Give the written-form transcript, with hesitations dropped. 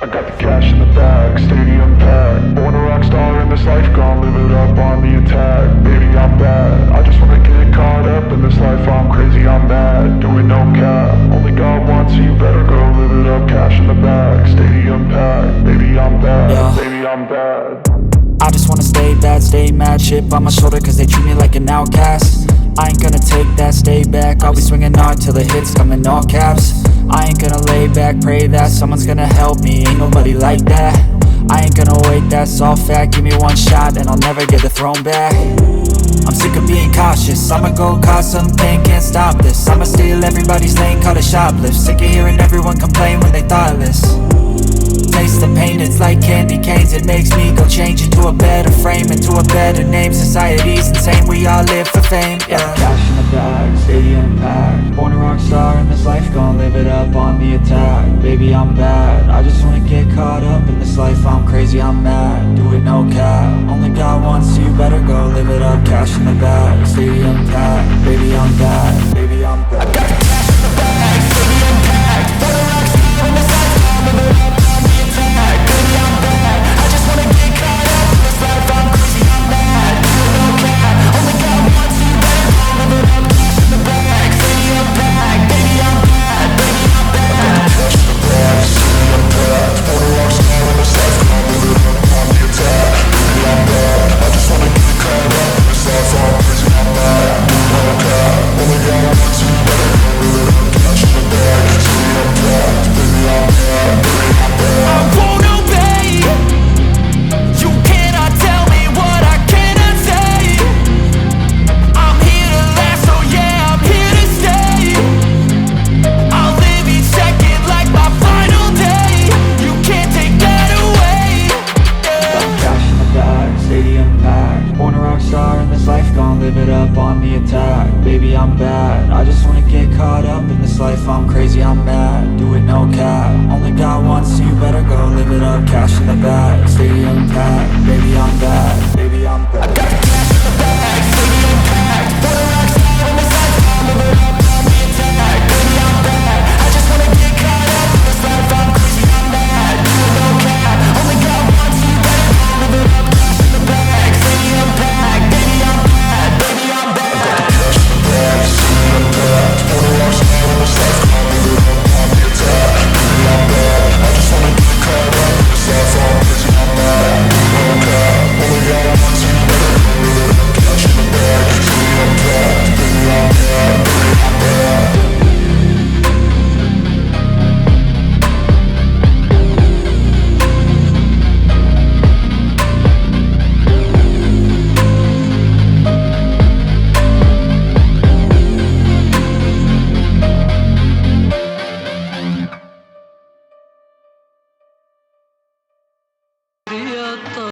I got the cash in the bag, stadium packed. Born a rock star in this life, gon' live it up on the attack. Baby, I'm bad, I just wanna get caught up in this life. I'm crazy, I'm mad, doing no cap. Only God wants you, better go live it up. Cash in the bag, stadium packed. Baby, I'm bad, baby, I'm bad. I just wanna stay bad, stay mad. Chip on my shoulder cause they treat me like an outcast. I ain't gonna take that, stay back. I'll be swinging hard till the hits come in all caps. I ain't gonna lay back, pray that someone's gonna help me. Ain't nobody like that. I ain't gonna wait, that's all fact. Give me one shot and I'll never get the throne back. I'm sick of being cautious, I'ma go cause something, can't stop this. I'ma steal everybody's lane, call it shoplift. Sick of hearing everyone complain when they thoughtless. Taste the pain, it's like candy canes. It makes me go change into a better frame, into a better name. Society's insane, we all live for fame, yeah. Cash in the bag, stadium packed. Born a rock star in this life, gon' live it up on the attack. Baby, I'm bad, I just wanna get caught up in this life. I'm crazy, I'm mad, do it no cap. Only God wants you, better go live it up. Cash in the bag, stadium packed. Baby, I'm bad, baby, I'm bad. I got the cash in the bag, stadium packed. Born a rock star in this life, gon' live it up on the attack. Baby, I'm bad, I just wanna get caught up in this life. I'm crazy, I'm mad, do it no cap. Only God wants you, better go live it up. Cash in the bag, stadium packed. Baby, I'm bad, baby, I'm bad. Cash in the bag, stadium packed. Born a rock star in this life, gon' live it up on the attack. Baby, I'm bad, I just wanna get caught up in this life. I'm crazy, I'm mad, do it no cap. Only God wants you, better go live it up. Cash in the bag, stadium packed. Baby, I'm bad, baby, I'm bad. I won't obey. You cannot tell me what I cannot say. I'm here to last, so yeah, I'm here to stay. I'll live each second like my final day. You can't take that away, yeah. Cash in the bag, stadium packed. Born a rock star in this life, gon' live it up on the attack. Baby, I'm bad, I just wanna get caught up in this life. I'm crazy, I'm mad, do it no cap. Only God wants you, better go live it up. Cash in the bag, stadium packed. Baby, I'm bad, baby, I'm bad.